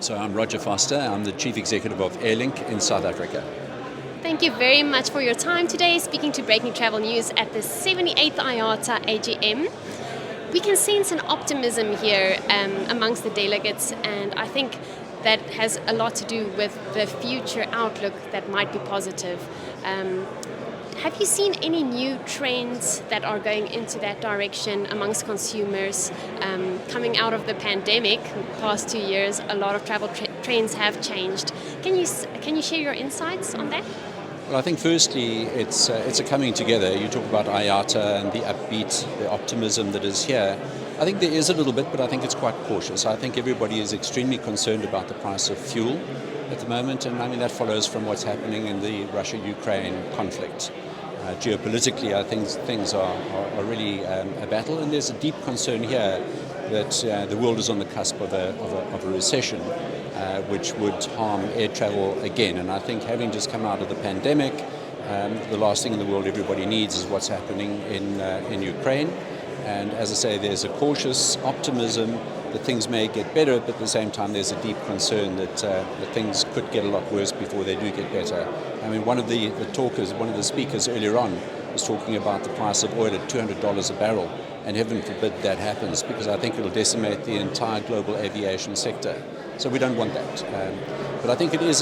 So I'm Rodger Foster. I'm the Chief Executive of Airlink in South Africa. Thank you very much for your time today, speaking to Breaking Travel News at the 78th IATA AGM. We can sense an optimism here amongst the delegates, and I think that has a lot to do with the future outlook that might be positive. Have you seen any new trends that are going into that direction amongst consumers? Coming out of the pandemic, the past 2 years, a lot of travel trends have changed. Can you share your insights on that? Well, I think firstly, it's a coming together. You talk about IATA and the upbeat, the optimism that is here. I think there is a little bit, but I think it's quite cautious. I think everybody is extremely concerned about the price of fuel at the moment, and I mean that follows from what's happening in the Russia-Ukraine conflict. Geopolitically, I think things are really a battle, and there's a deep concern here that the world is on the cusp of a recession, which would harm air travel again. And I think having just come out of the pandemic, the last thing in the world everybody needs is what's happening in Ukraine. And as I say, there's a cautious optimism that things may get better, but at the same time there's a deep concern that things could get a lot worse before they do get better. I mean, one of the speakers earlier on was talking about the price of oil at $200 a barrel, and heaven forbid that happens, because I think it'll decimate the entire global aviation sector. So we don't want that. But I think it's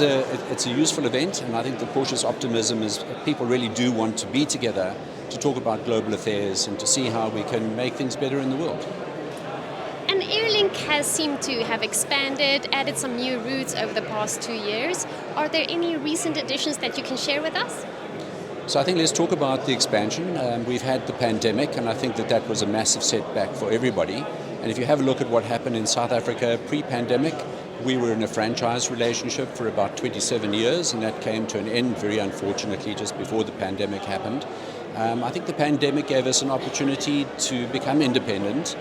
a useful event, and I think the cautious optimism is people really do want to be together to talk about global affairs and to see how we can make things better in the world. And Airlink has seemed to have expanded, added some new routes over the past 2 years. Are there any recent additions that you can share with us? So I think let's talk about the expansion. We've had the pandemic, and I think that was a massive setback for everybody. And if you have a look at what happened in South Africa pre-pandemic, we were in a franchise relationship for about 27 years, and that came to an end, very unfortunately, just before the pandemic happened. I think the pandemic gave us an opportunity to become independent,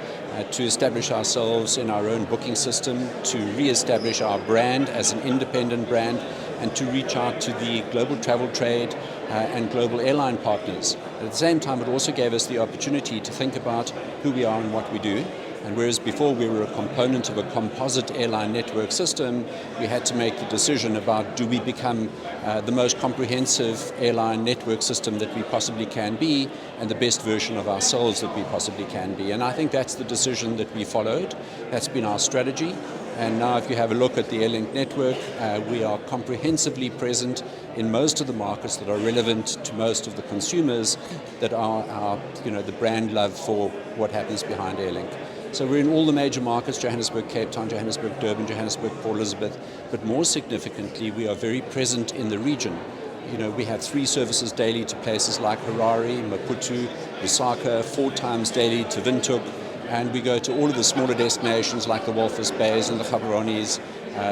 to establish ourselves in our own booking system, to re-establish our brand as an independent brand, and to reach out to the global travel trade and global airline partners. At the same time, it also gave us the opportunity to think about who we are and what we do. And whereas before we were a component of a composite airline network system, we had to make the decision about, do we become the most comprehensive airline network system that we possibly can be, and the best version of ourselves that we possibly can be. And I think that's the decision that we followed. That's been our strategy. And now if you have a look at the Airlink network, we are comprehensively present in most of the markets that are relevant to most of the consumers that are the brand love for what happens behind Airlink. So we're in all the major markets: Johannesburg, Cape Town, Johannesburg, Durban, Johannesburg, Port Elizabeth. But more significantly, we are very present in the region. We have 3 services daily to places like Harare, Maputo, Lusaka, 4 times daily to Windhoek. And we go to all of the smaller destinations like the Walvis Bays and the Gaboronies,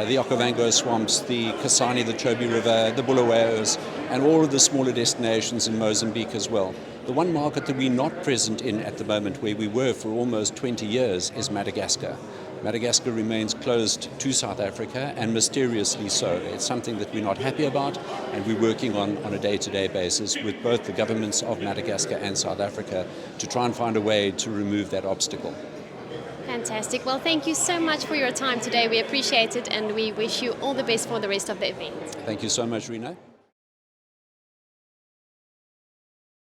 the Okavango Swamps, the Kasane, the Chobe River, the Bulawayo's, and all of the smaller destinations in Mozambique as well. The one market that we're not present in at the moment, where we were for almost 20 years, is Madagascar. Madagascar remains closed to South Africa, and mysteriously so. It's something that we're not happy about, and we're working on a day-to-day basis with both the governments of Madagascar and South Africa to try and find a way to remove that obstacle. Fantastic. Well, thank you so much for your time today. We appreciate it, and we wish you all the best for the rest of the event. Thank you so much, Rena.